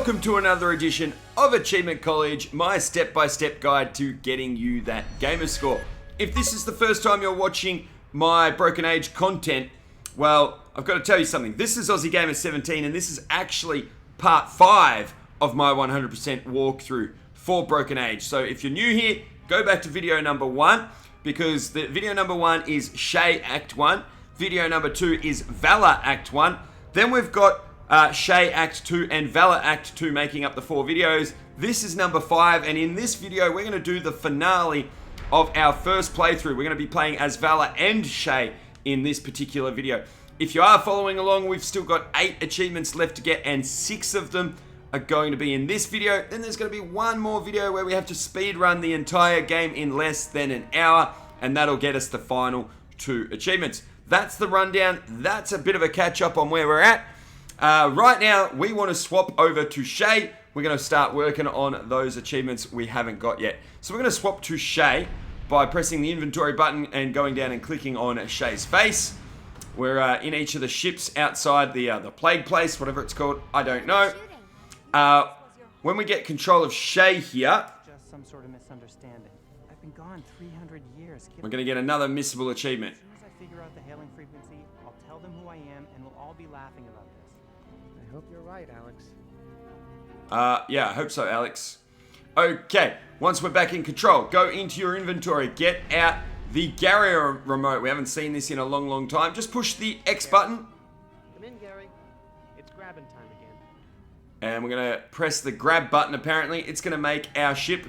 Welcome to another edition of Achievement College, my step-by-step guide to getting you that gamer score. If this is the first time you're watching my Broken Age content, well, I've got to tell you something. This is Aussie Gamer 17, and this is actually part 5 of my 100% walkthrough for Broken Age. So if you're new here, go back to video number 1, because the video number 1 is Shay Act 1. Video number 2 is Valor Act 1. Then we've got Shay Act 2 and Valor Act 2 making up the 4 videos. This is number 5, and in this video we're going to do the finale of our first playthrough. We're going to be playing as Valor and Shay in this particular video. If you are following along, we've still got 8 achievements left to get, and 6 of them are going to be in this video. Then there's going to be one more video where we have to speed run the entire game in less than an hour, and that'll get us the final 2 achievements. That's the rundown. That's a bit of a catch up on where we're at. Right now, we want to swap over to Shay. We're going to start working on those achievements we haven't got yet. So we're going to swap to Shay by pressing the inventory button and going down and clicking on Shay's face. We're in each of the ships outside the plague place, whatever it's called. I don't know. When we get control of Shay here, just some sort of misunderstanding. I've been gone 300 years. We're going to get another missable achievement. As soon as I figure out the hailing frequency, I'll tell them who I am, and we'll all be laughing about this. I hope you're right, Alex. Yeah, I hope so, Alex. Okay, once we're back in control, go into your inventory, get out the Gary remote. We haven't seen this in a long, long time. Just push the X button. Come in, Gary. It's grabbing time again. And we're going to press the grab button, apparently. It's going to make our ship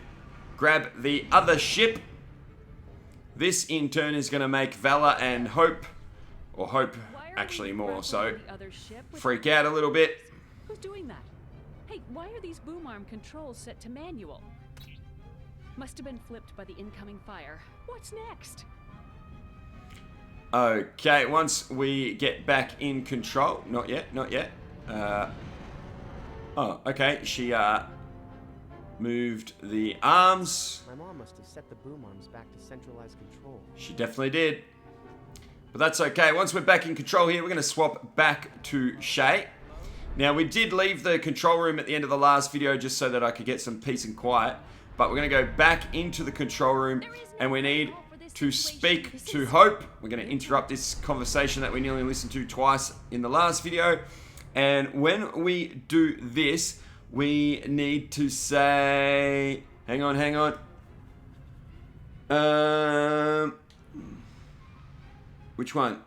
grab the other ship. This, in turn, is going to make Valor and Hope, or Hope actually more so, freak out a little bit. Who's doing that? Hey, why are these boom arm controls set to manual? Must have been flipped by the incoming fire. What's next? Okay, once we get back in control, not yet, not yet. Oh, okay, she moved the arms. My mom must have set the boom arms back to centralized control. She definitely did. But that's okay. Once we're back in control here, we're going to swap back to Shay. Now, we did leave the control room at the end of the last video just so that I could get some peace and quiet. But we're going to go back into the control room, and we need to speak to Hope. We're going to interrupt this conversation that we nearly listened to twice in the last video. And when we do this, we need to say... Hang on. Which one?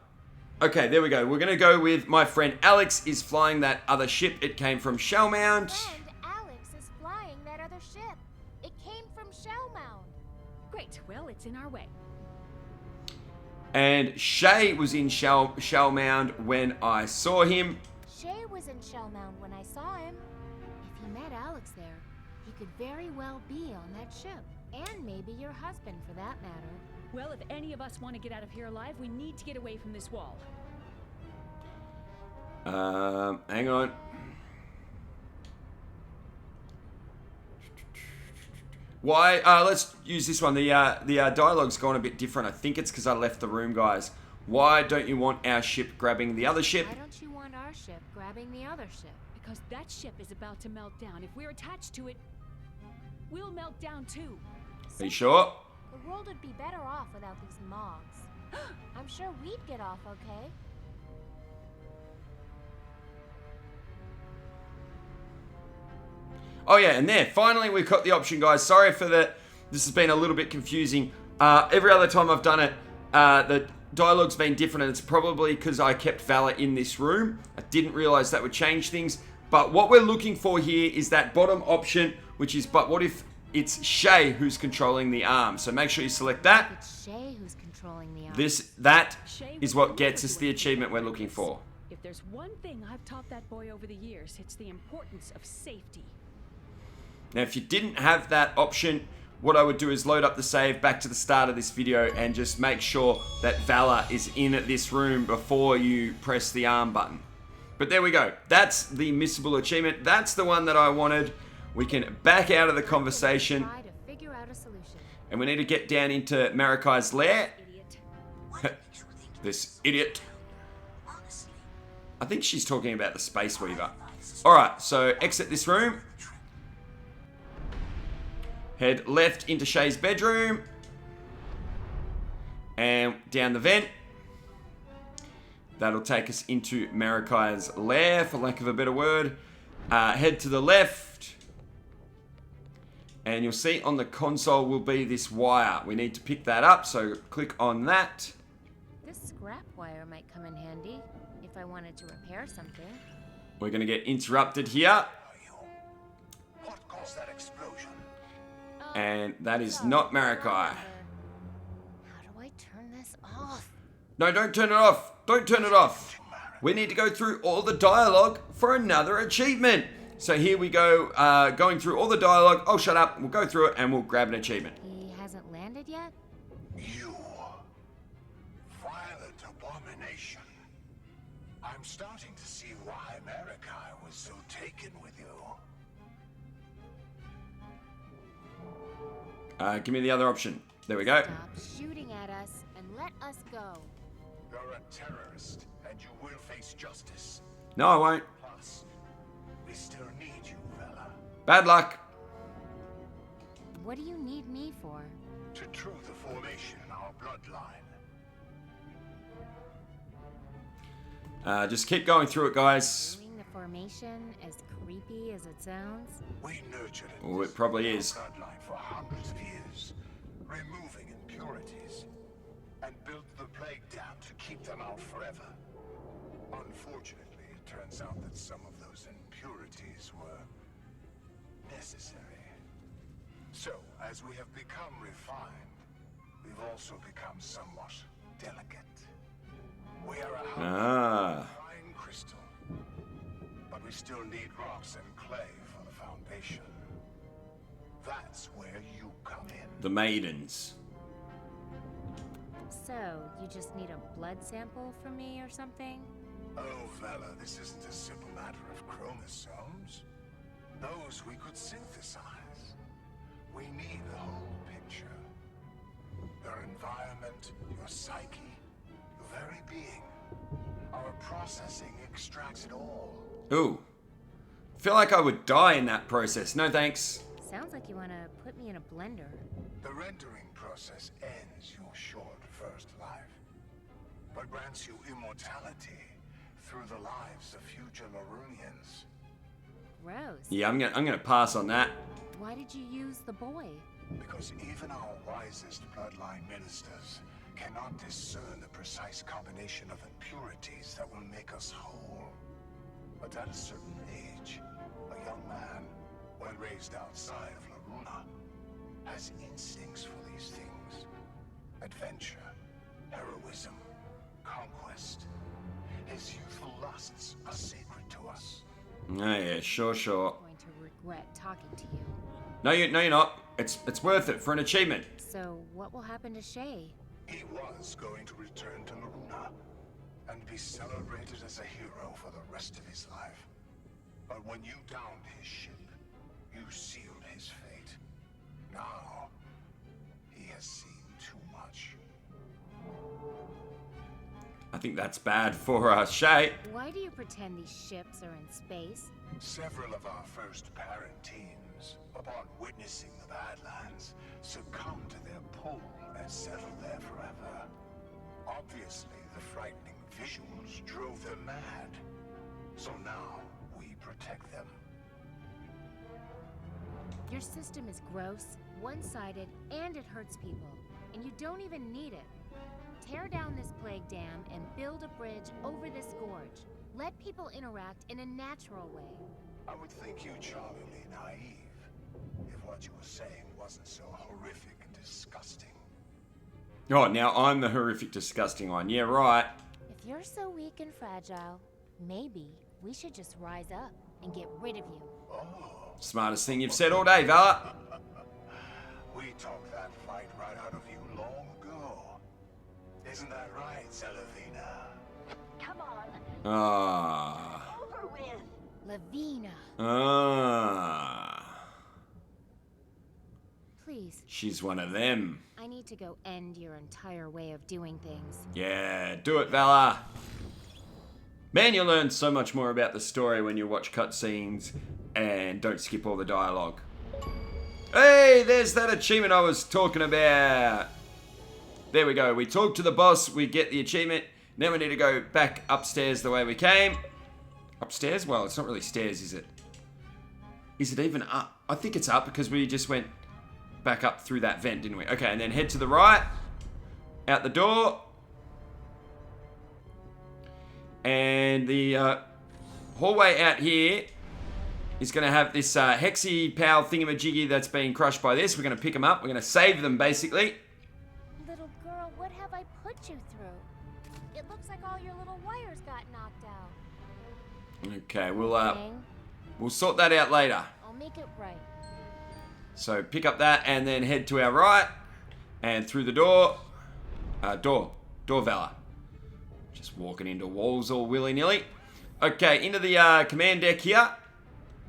Okay, there we go. We're going to go with my friend Alex is flying that other ship. It came from Shellmound. And Alex is flying that other ship. It came from Shellmound. Great, well, it's in our way. And Shay was in Shellmound when I saw him. Shay was in Shellmound when I saw him. If you met Alex there, he could very well be on that ship. And maybe your husband, for that matter. Well, if any of us want to get out of here alive, we need to get away from this wall. Hang on. Why? Let's use this one. The dialogue's gone a bit different. I think it's because I left the room, guys. Why don't you want our ship grabbing the other ship? Why don't you want our ship grabbing the other ship? Because that ship is about to melt down. If we're attached to it, we'll melt down too. Are you sure? The world would be better off without these mogs. I'm sure we'd get off okay. Oh yeah, and there, finally we've got the option, guys. Sorry for that. This has been a little bit confusing. Every other time I've done it, the dialogue's been different, and it's probably because I kept Valor in this room. I didn't realize that would change things. But what we're looking for here is that bottom option, which is, but what if it's Shay who's controlling the arm? So make sure you select that. It's Shay who's controlling the arm. That is what gets us the achievement we're looking for. If there's one thing I've taught that boy over the years, it's the importance of safety. Now, if you didn't have that option, what I would do is load up the save back to the start of this video and just make sure that Valor is in this room before you press the arm button. But there we go. That's the missable achievement. That's the one that I wanted. We can back out of the conversation. Try to figure out a solution. And we need to get down into Marikai's lair. This idiot. I think she's talking about the Space Weaver. Alright, so exit this room. Head left into Shay's bedroom. And down the vent. That'll take us into Marikai's lair, for lack of a better word. Head to the left. And you'll see on the console will be this wire. We need to pick that up, so click on that. This scrap wire might come in handy if I wanted to repair something. We're going to get interrupted here. What caused that explosion? And that is not Marikai. How do I turn this off? No, don't turn it off. Don't turn it off. We need to go through all the dialogue for another achievement. So here we go, going through all the dialogue. Oh, shut up. We'll go through it and we'll grab an achievement. He hasn't landed yet? You. Violent abomination. I'm starting to see why Marikai was so taken with you. Give me the other option. There we go. Stop shooting at us and let us go. You're a terrorist, and you will face justice. No, I won't. Plus, we still need you, fella. Bad luck. What do you need me for? To true the formation in our bloodline. Just keep going through it, guys. Doing the formation as creepy as it sounds? We nurtured it. Oh, it probably is. Bloodline for hundreds of years, removing impurities, and built the plague dam to keep them out forever. Unfortunately, it turns out that some of those impurities were necessary. So, as we have become refined, we've also become somewhat delicate. We are a fine crystal, but we still need rocks and clay for the foundation. That's where you come in. The maidens. So, you just need a blood sample from me or something? Oh, Vela, this isn't a simple matter of chromosomes. Those we could synthesize. We need the whole picture. Your environment, your psyche, your very being. Our processing extracts it all. Ooh. Feel like I would die in that process. No thanks. Sounds like you want to put me in a blender. The rendering process ends your short first life, but grants you immortality through the lives of future Larunians. Gross. Yeah, I'm gonna pass on that. Why did you use the boy? Because even our wisest bloodline ministers cannot discern the precise combination of impurities that will make us whole. But at a certain age, a young man, when raised outside of Laruna, has instincts for these things. Adventure, heroism, conquest. His youthful lusts are sacred to us. Oh yeah, sure. I'm going to regret talking to you. No, you're not. It's worth it for an achievement. So, what will happen to Shay? He was going to return to Laruna and be celebrated as a hero for the rest of his life. But when you downed his ship, you sealed his fate. Now, he has seen too much. I think that's bad for Shay. Why do you pretend these ships are in space? Several of our first parent teams, upon witnessing the Badlands, succumbed to their pull and settled there forever. Obviously, the frightening visuals drove them mad. So now, we protect them. Your system is gross, one-sided, and it hurts people. And you don't even need it. Tear down this plague dam and build a bridge over this gorge. Let people interact in a natural way. I would think you charmingly naive if what you were saying wasn't so horrific and disgusting. Oh, now I'm the horrific, disgusting one. Yeah, right. If you're so weak and fragile, maybe we should just rise up and get rid of you. Oh. Smartest thing you've said all day, Vala. We talked that fight right out of you long ago. Isn't that right, Zelevina? Come on, Ah. over with. Lavina, Ah. please. She's one of them. I need to go end your entire way of doing things. Yeah, do it, Vala. Man, you learn so much more about the story when you watch cutscenes and don't skip all the dialogue. Hey, there's that achievement I was talking about. There we go. We talk to the boss, we get the achievement. Now we need to go back upstairs the way we came. Upstairs? Well, it's not really stairs, is it? Is it even up? I think it's up because we just went back up through that vent, didn't we? Okay, and then head to the right. Out the door. And the hallway out here is going to have this hexy pow thingamajiggy that's being crushed by this. We're going to pick them up. We're going to save them, basically. Little girl, what have I put you through? It looks like all your little wires got knocked out. Okay, we'll sort that out later. I'll make it right. So pick up that and then head to our right and through the door. Door Valor. Just walking into walls all willy-nilly. Okay, into the command deck here.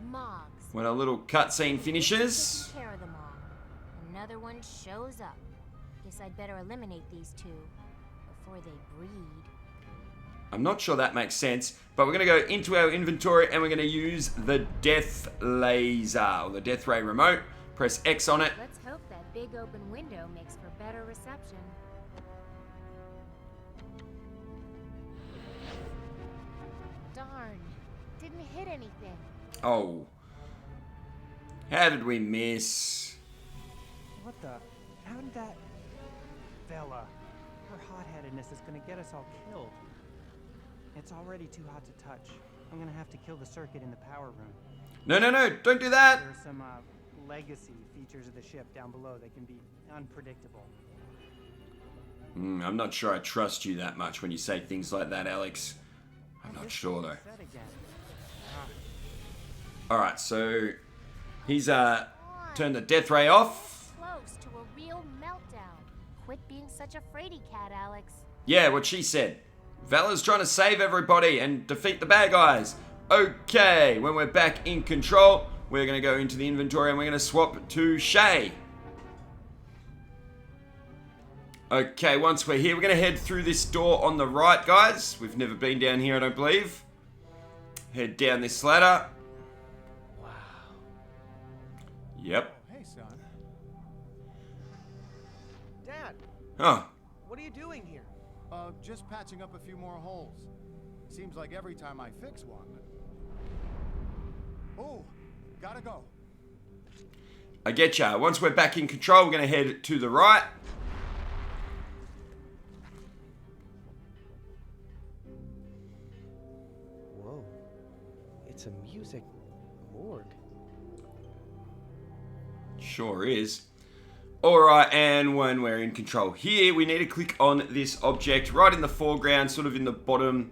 Mogs. When a little cutscene finishes. Taking care of them all. Another one shows up. Guess I'd better eliminate these two before they breed. I'm not sure that makes sense, but we're going to go into our inventory and we're going to use the death laser, or the death ray remote. Press X on it. Let's hope that big open window makes for better reception. Darn. Didn't hit anything. Oh. How did we miss? What the? How did that? Bella, her hot-headedness is gonna get us all killed. It's already too hot to touch. I'm gonna have to kill the circuit in the power room. No, don't do that. There are some legacy features of the ship down below that can be unpredictable. I'm not sure I trust you that much when you say things like that, Alex. I'm not sure though. Said again. Alright, so he's turned the death ray off. Close to a real meltdown. Quit being such a fraidy cat, Alex. Yeah, what she said. Valor's trying to save everybody and defeat the bad guys. Okay, when we're back in control, we're going to go into the inventory and we're going to swap to Shay. Okay, once we're here, we're going to head through this door on the right, guys. We've never been down here, I don't believe. Head down this ladder. Wow. Yep. Hey, son. Dad, Oh, what are you doing here? Just patching up a few more holes. Seems like every time I fix one. Oh, gotta go. I get ya. Once we're back in control, we're going to head to the right. Whoa. It's a music morgue. Sure is. Alright, and when we're in control here, we need to click on this object right in the foreground, sort of in the bottom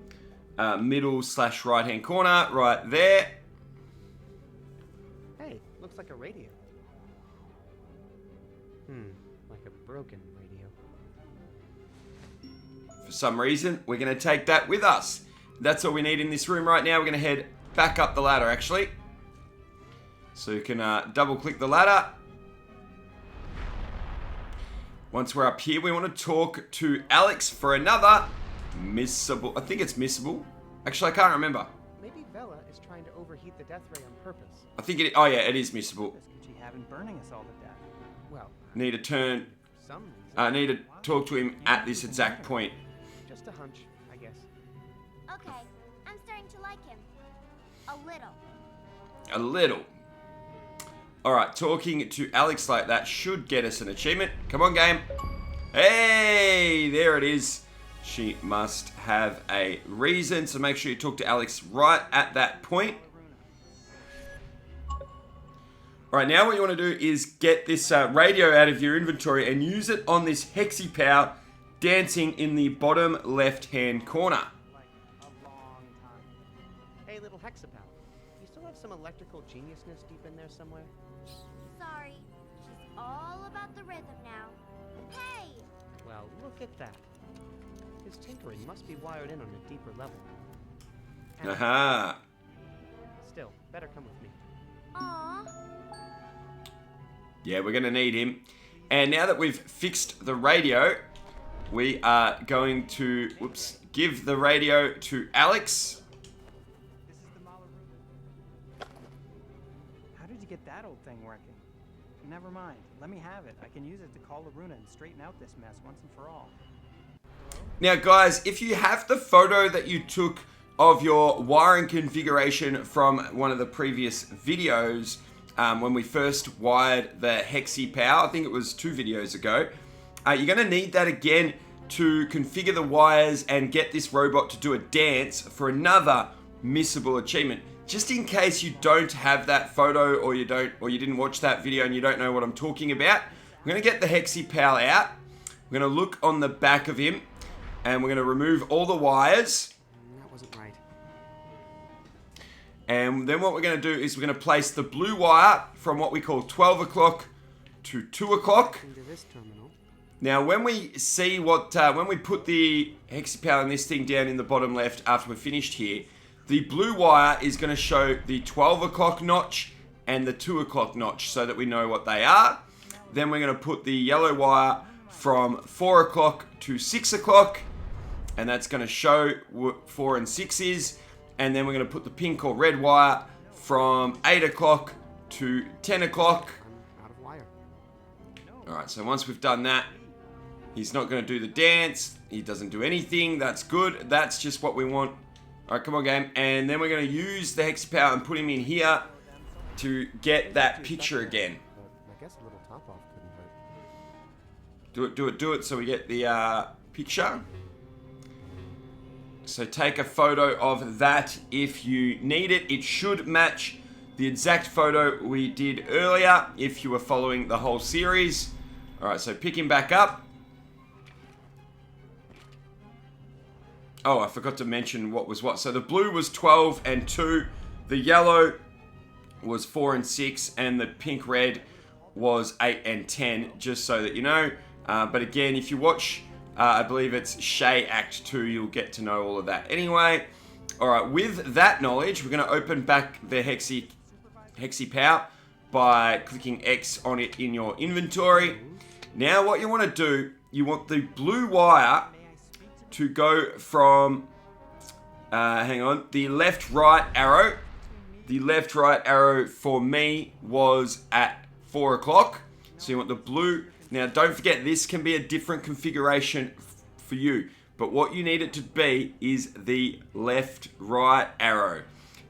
middle / right hand corner, right there. Hey, looks like a radio. Like a broken radio. For some reason, we're going to take that with us. That's all we need in this room right now. We're going to head back up the ladder, actually. So you can double click the ladder. Once we're up here, we want to talk to Alex for another missable. I think it's missable. Actually, I can't remember. Maybe Bella is trying to overheat the death ray on purpose. I think it. Oh yeah, it is missable. This could she have in burning us all to death? Well, Need to turn. for some reason. I need to talk to him at this exact point. Just a hunch, I guess. Okay, I'm starting to like him. A little. A little. Alright, talking to Alex like that should get us an achievement. Come on, game. Hey, there it is. She must have a reason, so make sure you talk to Alex right at that point. Alright, now what you want to do is get this radio out of your inventory and use it on this hexy power dancing in the bottom left-hand corner. Like a long time. Hey, little hexapal. You still have some electrical geniusness deep in there somewhere? Sorry. She's all about the rhythm now. Hey! Well, look at that. His tinkering must be wired in on a deeper level. And Aha. still, better come with me. Aww. Yeah, we're going to need him. And now that we've fixed the radio, we are going to, give the radio to Alex. Never mind. Let me have it. I can use it to call Loruna and straighten out this mess once and for all. Now, guys, if you have the photo that you took of your wiring configuration from one of the previous videos, when we first wired the Hexi Power, I think it was 2 videos ago, you're going to need that again to configure the wires and get this robot to do a dance for another missable achievement. Just in case you don't have that photo, or you didn't watch that video and you don't know what I'm talking about, I'm going to get the Hexi Pal out. We're going to look on the back of him, and we're going to remove all the wires. That wasn't right. And then what we're going to do is we're going to place the blue wire from what we call 12 o'clock to 2 o'clock. Into this terminal. Now, when we see what, when we put the Hexi Pal and this thing down in the bottom left after we're finished here, the blue wire is going to show the 12 o'clock notch and the 2 o'clock notch so that we know what they are. Then we're going to put the yellow wire from 4 o'clock to 6 o'clock, and that's going to show what 4 and 6 is. And then we're going to put the pink or red wire from 8 o'clock to 10 o'clock. I'm out of wire. Alright, so once we've done that, he's not going to do the dance. He doesn't do anything. That's good. That's just what we want. Alright, come on, game. And then we're going to use the Hexi Power and put him in here to get that picture again. I guess a little top off couldn't hurt. Do it, do it, do it, so we get the picture. So take a photo of that if you need it. It should match the exact photo we did earlier if you were following the whole series. Alright, so pick him back up. Oh, I forgot to mention what was what. So the blue was 12 and 2. The yellow was 4 and 6. And the pink red was 8 and 10, just so that you know. But again, if you watch, I believe it's Shay Act 2, you'll get to know all of that anyway. Alright, with that knowledge, we're going to open back the Hexi Power by clicking X on it in your inventory. Now what you want to do, you want the blue wire to go from, the left-right arrow. The left-right arrow for me was at 4 o'clock. So you want the blue. Now don't forget, this can be a different configuration for you. But what you need it to be is the left-right arrow.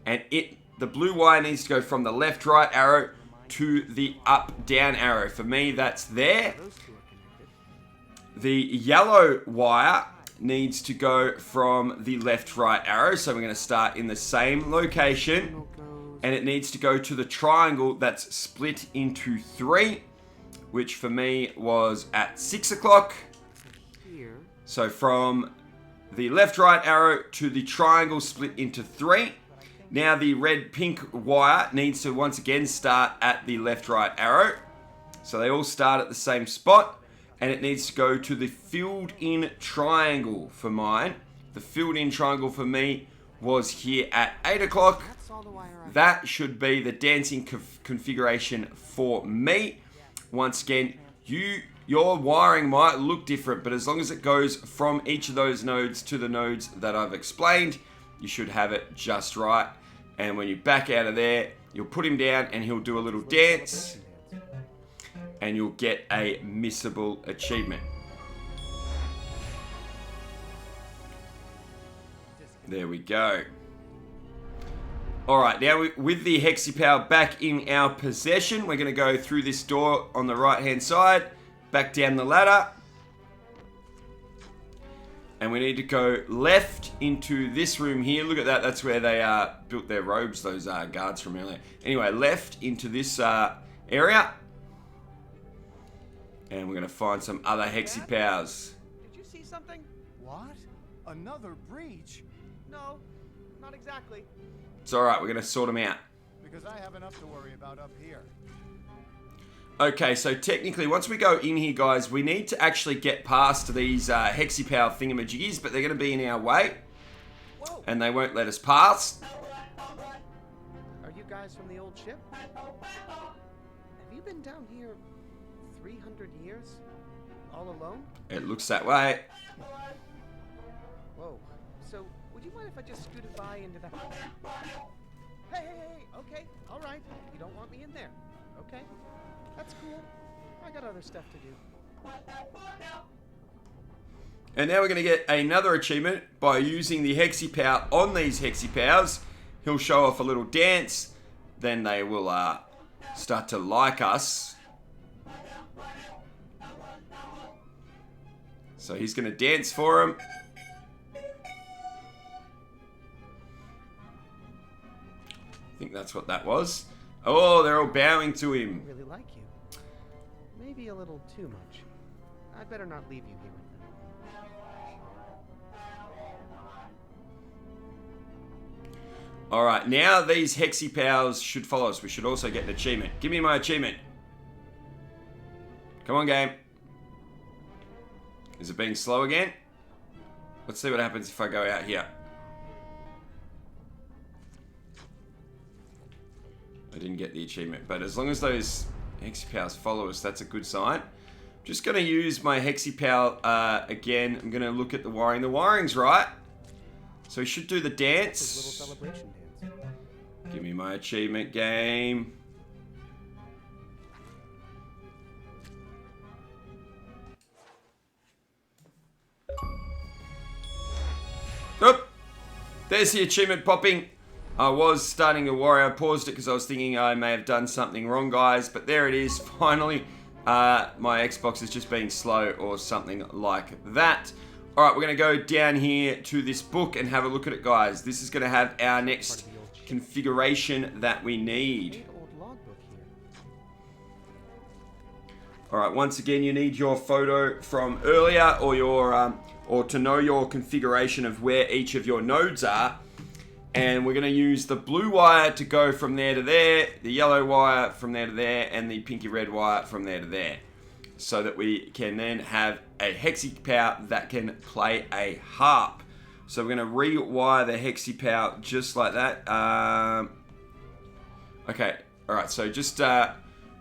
And the blue wire needs to go from the left-right arrow to the up-down arrow. For me, that's there. The yellow wire needs to go from the left-right arrow. So we're going to start in the same location. And it needs to go to the triangle that's split into 3. Which for me was at 6 o'clock. So from the left-right arrow to the triangle split into 3. Now the red-pink wire needs to once again start at the left-right arrow. So they all start at the same spot. And it needs to go to the filled-in triangle for mine. The filled-in triangle for me was here at 8 o'clock. That should be the dancing configuration for me. Once again, your wiring might look different, but as long as it goes from each of those nodes to the nodes that I've explained, you should have it just right. And when you back out of there, you'll put him down and he'll do a little dance. And you'll get a missable achievement. There we go. Alright, now with the Hexi Power back in our possession, we're going to go through this door on the right hand side, back down the ladder. And we need to go left into this room here. Look at that, that's where they built their robes, those guards from earlier. Anyway, left into this area. And we're going to find some other Hexi Powers. Did you see something? What? Another breach? No, not exactly. It's alright, we're going to sort them out. Because I have enough to worry about up here. Okay, so technically, once we go in here, guys, we need to actually get past these Hexi Power thingamajiggies, but they're going to be in our way. Whoa. And they won't let us pass. Are you guys from the old ship? Have you been down here 300 years? All alone? It looks that way. Whoa. So, would you mind if I just scooted by into that? Hey, okay, all right. You don't want me in there. Okay, that's cool. I got other stuff to do. And now we're going to get another achievement by using the Hexi-Pow on these Hexi-Pows. He'll show off a little dance. Then they will start to like us. So he's going to dance for him. I think that's what that was. Oh, they're all bowing to him. I really like you. Maybe a little too much. I'd better not leave you here with them. Alright, now these Hexi-Pows should follow us. We should also get an achievement. Give me my achievement. Come on, game. Is it being slow again? Let's see what happens if I go out here. I didn't get the achievement, but as long as those Hexi-Pows follow us, that's a good sign. Just going to use my Hexi-Pow again. I'm going to look at the wiring. The wiring's right. So we should do the dance. This little celebration dance. Give me my achievement, game. Oop! There's the achievement popping. I was starting to worry. I paused it because I was thinking I may have done something wrong, guys. But there it is, finally. My Xbox is just being slow or something like that. Alright, we're going to go down here to this book and have a look at it, guys. This is going to have our next configuration that we need. Alright, once again, you need your photo from earlier or your or to know your configuration of where each of your nodes are. And we're going to use the blue wire to go from there to there, the yellow wire from there to there, and the pinky red wire from there to there. So that we can then have a Hexi-Pow that can play a harp. So we're going to rewire the Hexi-Pow just like that. Okay, alright, so just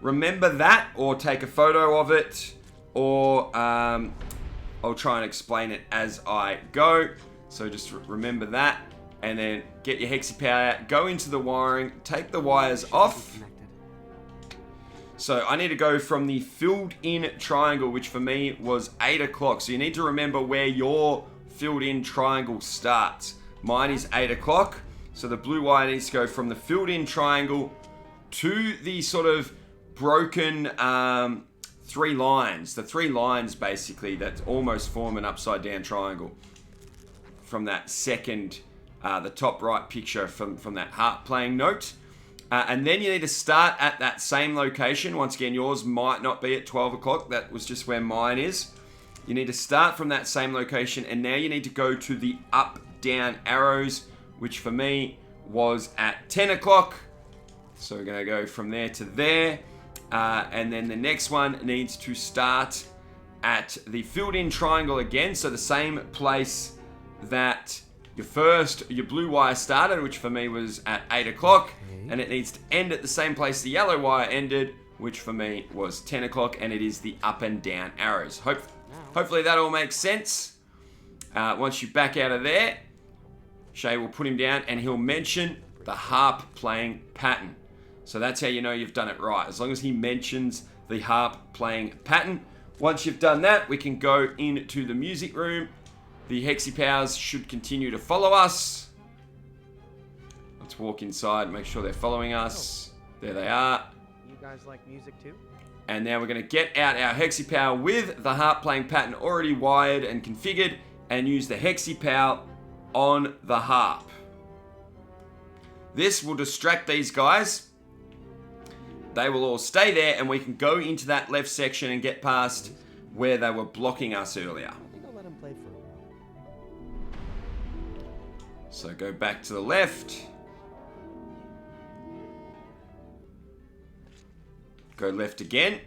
remember that, or take a photo of it, or I'll try and explain it as I go. So just remember that. And then get your Hexi-Pow out, go into the wiring, take the wires off. So I need to go from the filled in triangle, which for me was 8 o'clock. So you need to remember where your filled in triangle starts. Mine is 8 o'clock. So the blue wire needs to go from the filled in triangle to the sort of broken 3 lines. The 3 lines basically that almost form an upside down triangle. From that second... the top right picture from that harp playing note. And then you need to start at that same location. Once again, yours might not be at 12 o'clock. That was just where mine is. You need to start from that same location. And now you need to go to the up, down arrows, which for me was at 10 o'clock. So we're going to go from there to there. And then the next one needs to start at the filled in triangle again. So the same place that... your blue wire started, which for me was at 8 o'clock, and it needs to end at the same place the yellow wire ended, which for me was 10 o'clock, and it is the up and down arrows. Hopefully that all makes sense. Once you back out of there, Shay will put him down, and he'll mention the harp playing pattern. So that's how you know you've done it right, as long as he mentions the harp playing pattern. Once you've done that, we can go into the music room. The Hexi-Pows should continue to follow us. Let's walk inside and make sure they're following us. There they are. You guys like music too? And now we're going to get out our Hexi-Pow with the harp playing pattern already wired and configured and use the Hexi-Pow on the harp. This will distract these guys. They will all stay there and we can go into that left section and get past where they were blocking us earlier. I think I'll let him play for a while. So go back to the left. Go left again.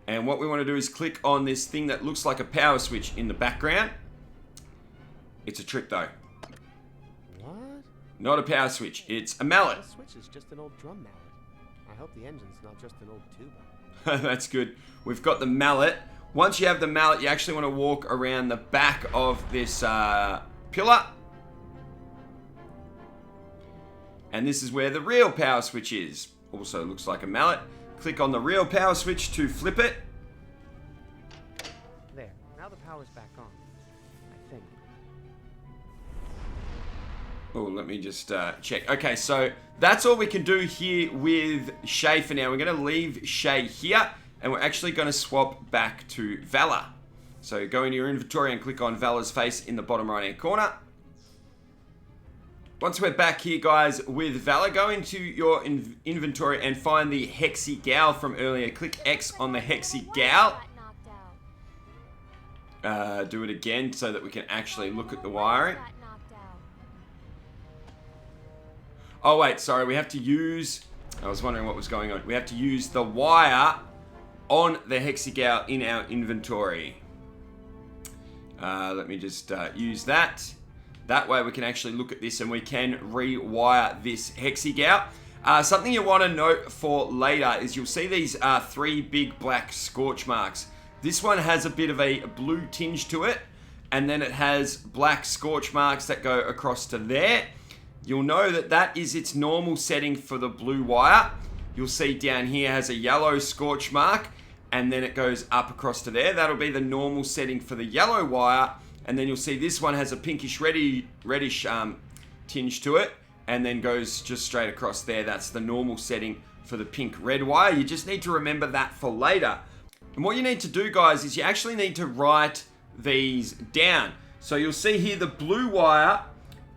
And what we want to do is click on this thing that looks like a power switch in the background. It's a trick though. What? Not a power switch, it's a mallet. The switch is just an old drum mallet. I hope the engine's not just an old tuba. That's good. We've got the mallet. Once you have the mallet, you actually want to walk around the back of this pillar. And this is where the real power switch is. Also looks like a mallet. Click on the real power switch to flip it. There. Now the power's back on. I think. Oh, let me just check. Okay, so that's all we can do here with Shay for now. We're going to leave Shay here, and we're actually going to swap back to Valor. So go into your inventory and click on Valor's face in the bottom right-hand corner. Once we're back here, guys, with Valor, go into your inventory and find the Hexy Gal from earlier. Click X on the Hexy Gal. Do it again so that we can actually look at the wiring. Oh, wait, sorry. We have to use... I was wondering what was going on. We have to use the wire on the Hexy Gal in our inventory. Let me just use that. That way we can actually look at this and we can rewire this Hexy Gal. Something you want to note for later is you'll see these 3 big black scorch marks. This one has a bit of a blue tinge to it, and then it has black scorch marks that go across to there. You'll know that that is its normal setting for the blue wire. You'll see down here has a yellow scorch mark, and then it goes up across to there. That'll be the normal setting for the yellow wire. And then you'll see this one has a pinkish reddish tinge to it, and then goes just straight across there. That's the normal setting for the pink red wire. You just need to remember that for later. And what you need to do, guys, is you actually need to write these down. So you'll see here the blue wire.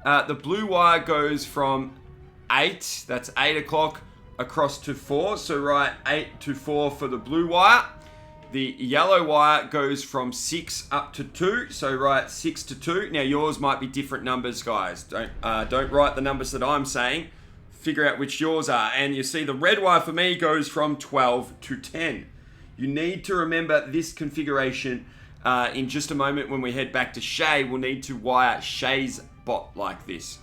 The blue wire goes from 8, that's 8 o'clock, across to 4. So write 8 to 4 for the blue wire. The yellow wire goes from 6 up to 2, so write 6 to 2. Now yours might be different numbers, guys. Don't write the numbers that I'm saying. Figure out which yours are. And you see the red wire for me goes from 12 to 10. You need to remember this configuration. In just a moment when we head back to Shay, we'll need to wire Shay's bot like this.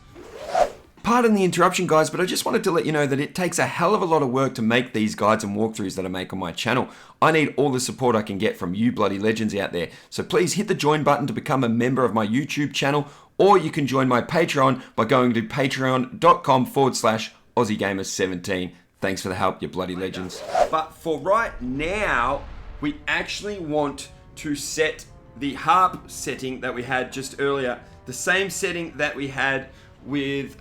Pardon the interruption, guys, but I just wanted to let you know that it takes a hell of a lot of work to make these guides and walkthroughs that I make on my channel. I need all the support I can get from you bloody legends out there. So please hit the join button to become a member of my YouTube channel, or you can join my Patreon by going to patreon.com/AussieGamers17. Thanks for the help, you bloody legends. But for right now, we actually want to set the harp setting that we had just earlier. The same setting that we had with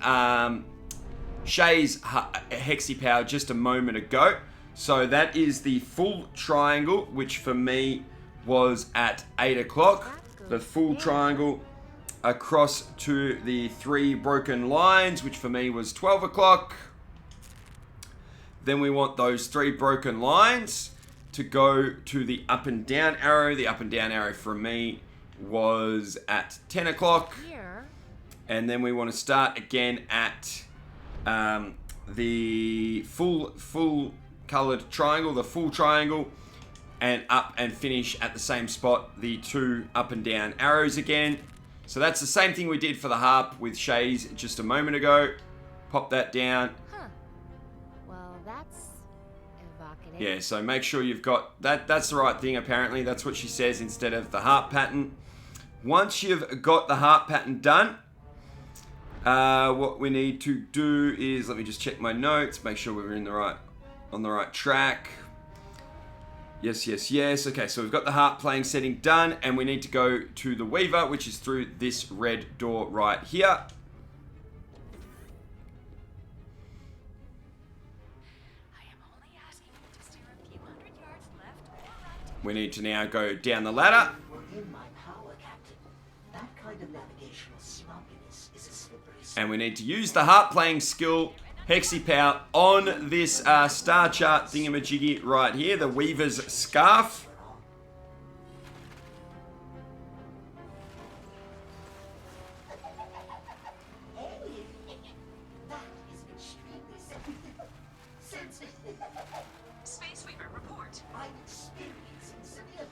Shay's Hexy Power just a moment ago. So that is the full triangle, which for me was at 8 o'clock. The full triangle across to the 3 broken lines, which for me was 12 o'clock. Then we want those 3 broken lines to go to the up and down arrow. The up and down arrow for me was at 10 o'clock. And then we want to start again at the full colored triangle, the full triangle, and up and finish at the same spot, the 2 up and down arrows again. So that's the same thing we did for the harp with Shay's just a moment ago. Pop that down. Huh. Well, that's evocative. Yeah, so make sure you've got that. That's the right thing, apparently. That's what she says instead of the harp pattern. Once you've got the harp pattern done, what we need to do is, let me just check my notes, make sure we're on the right track. Yes. Okay, so we've got the harp playing setting done, and we need to go to the Weaver, which is through this red door right here. We need to now go down the ladder. And we need to use the harp playing skill, Hexy Power, on this star chart thingamajiggy right here, the Weaver's Scarf. Space Weaver, report. I'm experiencing severe...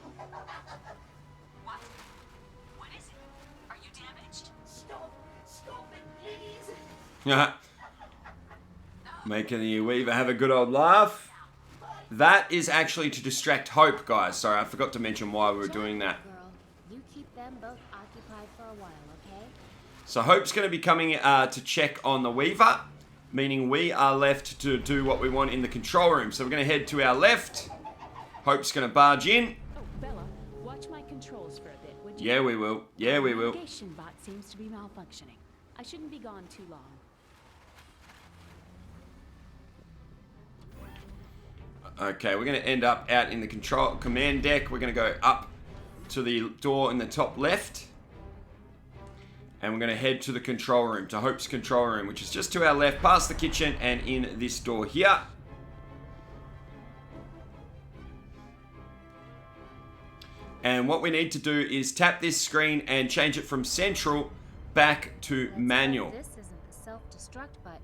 What? What is it? Are you damaged? Stop it, please. Making the Weaver have a good old laugh. That is actually to distract Hope, guys. Sorry, I forgot to mention why we were doing that. Girl, you keep them both occupied for a while, okay? So Hope's going to be coming to check on the Weaver. meaning we are left to do what we want in the control room. So we're going to head to our left. Hope's going to barge in. Oh, Bella, watch my controls for a bit, would you? Yeah, we will. Yeah, we will. The navigation bot seems to be malfunctioning. I shouldn't be gone too long. Okay, we're going to end up out in the command deck. We're going to go up to the door in the top left. And we're going to head to the control room, to Hope's control room, which is just to our left, past the kitchen and in this door here. And what we need to do is tap this screen and change it from central back to manual. This isn't the self-destruct button.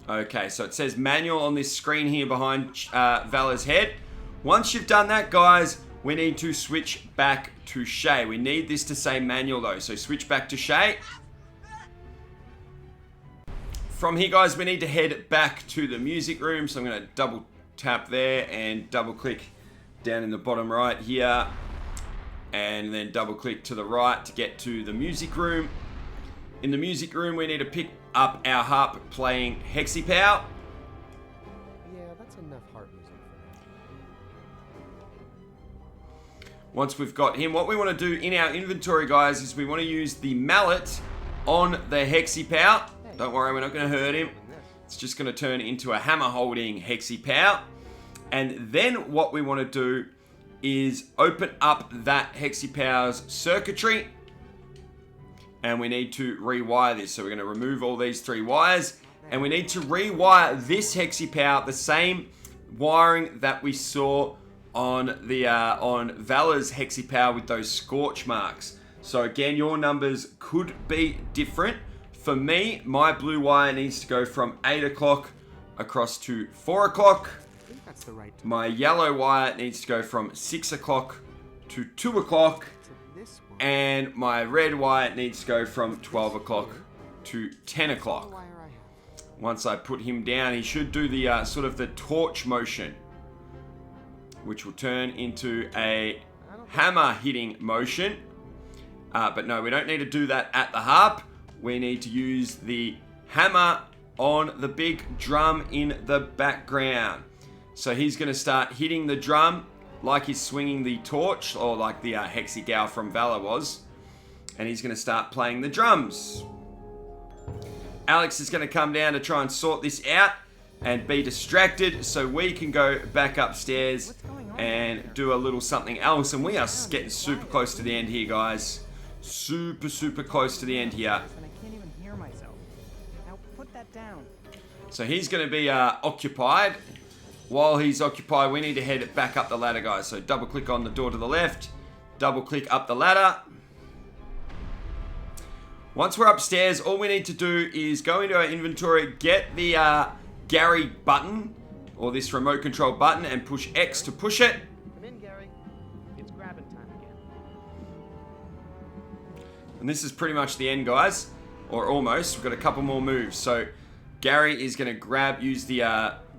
Okay, so it says manual on this screen here behind Vala's head. Once you've done that, guys, we need to switch back to Shay. We need this to say manual though, so switch back to Shay. From here, guys, we need to head back to the music room. So I'm going to double tap there and double click down in the bottom right here. And then double click to the right to get to the music room. In the music room, we need to pick up our harp playing Hexypow. Yeah, that's enough harp music for now. Once we've got him, what we want to do in our inventory, guys, is we want to use the mallet on the Hexypow. Don't worry, we're not going to hurt him. It's just going to turn into a hammer holding Hexypow. And then what we want to do is open up that Hexypow's circuitry. And we need to rewire this. So we're going to remove all these 3 wires. And we need to rewire this Hexypow the same wiring that we saw on the on Vala's Hexypow with those scorch marks. So again, your numbers could be different. For me, my blue wire needs to go from 8 o'clock across to 4 o'clock. I think that's the right time. My yellow wire needs to go from 6 o'clock to 2 o'clock. This one. And my red wire needs to go from 12 o'clock to 10 The o'clock. wire I have. Once I put him down, he should do the sort of the torch motion, which will turn into a hammer hitting motion. But no, we don't need to do that at the harp. We need to use the hammer on the big drum in the background. So he's going to start hitting the drum like he's swinging the torch, or like the Hexygal from Vala was. And he's going to start playing the drums. Alex is going to come down to try and sort this out and be distracted so we can go back upstairs and do a little something else. And we are getting super close to the end here, guys. Super close to the end here. And I can't even hear myself. Now put that down. So he's going to be occupied. While he's occupied, we need to head back up the ladder, guys. So double click on the door to the left. Double click up the ladder. Once we're upstairs, all we need to do is go into our inventory, get the Gary button, or this remote control button, and push X to push it. Come in, Gary. It's grabbing time again. And this is pretty much the end, guys. Or almost. We've got a couple more moves. So Gary is going to use the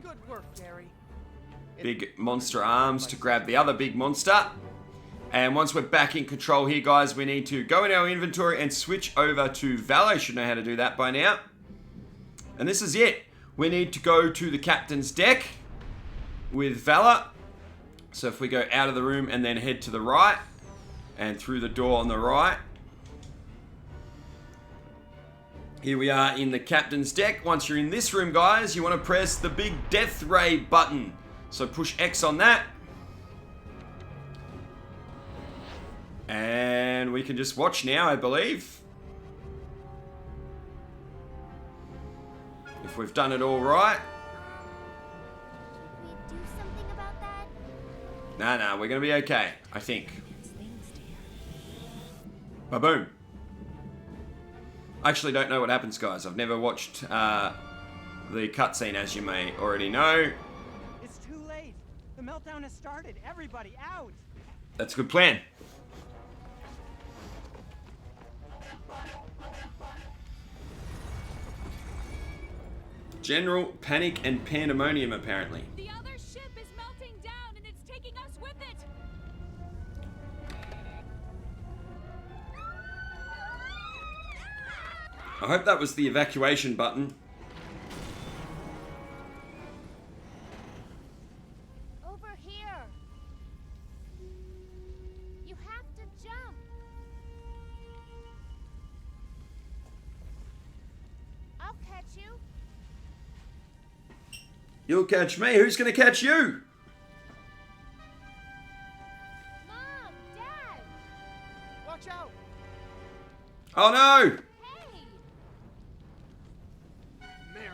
Good work, Gary. big monster arms to grab the other big monster. And once we're back in control here, guys, we need to go in our inventory and switch over to Vala. Should know how to do that by now. And this is it. We need to go to the captain's deck with Vala. So if we go out of the room and then head to the right and through the door on the right. Here we are in the captain's deck. Once you're in this room, guys, you want to press the big death ray button. So push X on that. And we can just watch now, I believe. If we've done it all right. Should we do something about that? Nah, we're going to be okay, I think. Ba-boom. I actually don't know what happens, guys. I've never watched the cutscene, as you may already know. It's too late. The meltdown has started. Everybody out. That's a good plan. General panic and pandemonium, apparently. The other ship is melting down and it's taking us with it. I hope that was the evacuation button. Over here. You have to jump. I'll catch you. You'll catch me. Who's going to catch you? Mom, Dad. Watch out! Oh no! Hey. Merrick.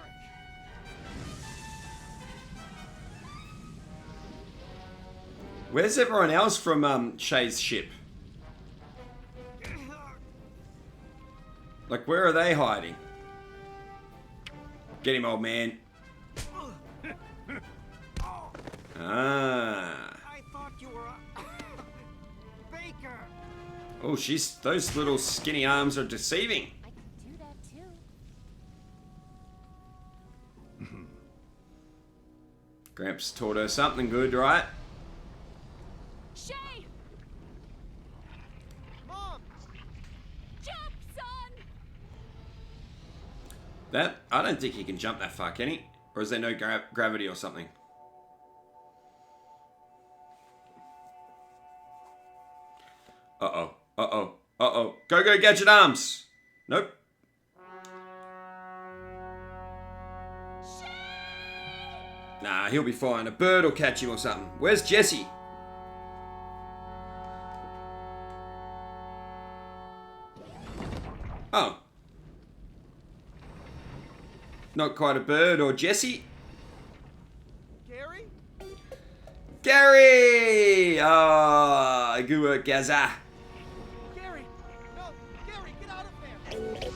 Where's everyone else from Shay's ship? Like, where are they hiding? Get him, old man. Ah. I thought you were a baker. Oh, those little skinny arms are deceiving. I could do that too. Gramps taught her something good, right? Shay! Mom! Jump, son! That, I don't think he can jump that far, can he? Or is there no gravity or something? Uh-oh. Uh-oh. Uh-oh. Go, go, gadget arms! Nope. Nah, he'll be fine. A bird will catch him or something. Where's Jesse? Oh. Not quite a bird or Jesse. Gary? Gary! Ah, good work, Gaza. Gary! No! Gary, get out of there! Gary!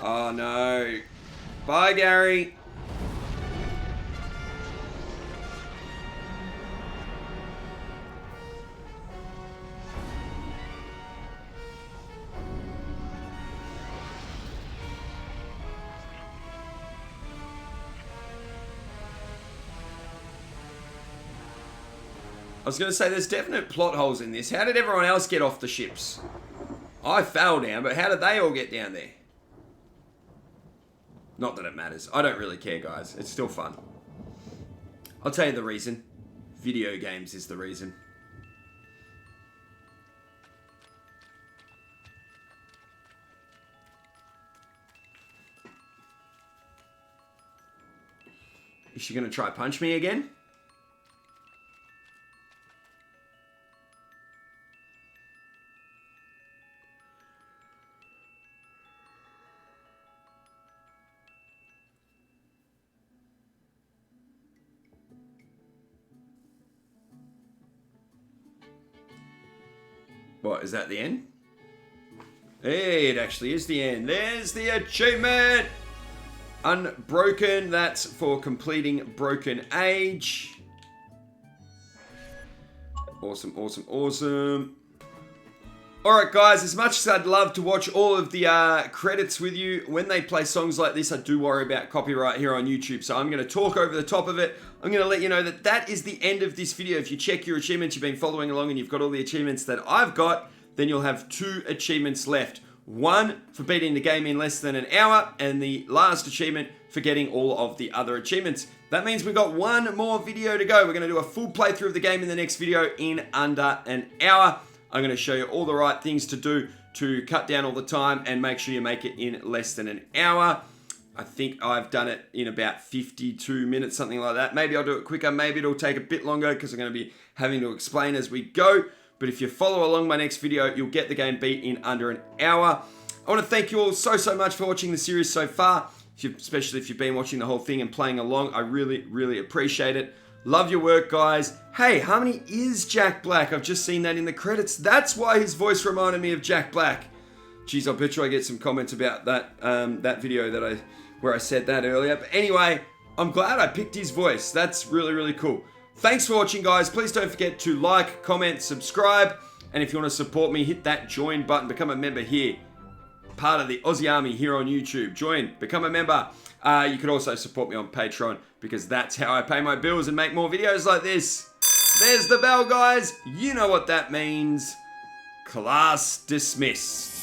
Oh no. Bye, Gary. I was going to say, there's definite plot holes in this. How did everyone else get off the ships? I fell down, but how did they all get down there? Not that it matters. I don't really care, guys. It's still fun. I'll tell you the reason. Video games is the reason. Is she going to try punch me again? What, is that the end? Hey, it actually is the end. There's the achievement! Unbroken, that's for completing Broken Age. Awesome, awesome, awesome. Alright guys, as much as I'd love to watch all of the credits with you, when they play songs like this, I do worry about copyright here on YouTube, so I'm going to talk over the top of it. I'm going to let you know that that is the end of this video. If you check your achievements, you've been following along and you've got all the achievements that I've got, then you'll have 2 achievements left. One for beating the game in less than an hour, and the last achievement for getting all of the other achievements. That means we've got 1 more video to go. We're going to do a full playthrough of the game in the next video in under an hour. I'm going to show you all the right things to do to cut down all the time and make sure you make it in less than an hour. I think I've done it in about 52 minutes, something like that. Maybe I'll do it quicker. Maybe it'll take a bit longer because I'm going to be having to explain as we go. But if you follow along my next video, you'll get the game beat in under an hour. I want to thank you all so much for watching the series so far, especially if you've been watching the whole thing and playing along. I really appreciate it. Love your work, guys. Hey, Harmony is Jack Black. I've just seen that in the credits. That's why his voice reminded me of Jack Black. Jeez, I bet you I get some comments about that that video where I said that earlier. But anyway, I'm glad I picked his voice. That's really cool. Thanks for watching, guys. Please don't forget to like, comment, subscribe. And if you want to support me, hit that join button. Become a member here. Part of the Aussie Army here on YouTube. Join. Become a member. You could also support me on Patreon because that's how I pay my bills and make more videos like this. There's the bell, guys. You know what that means. Class dismissed.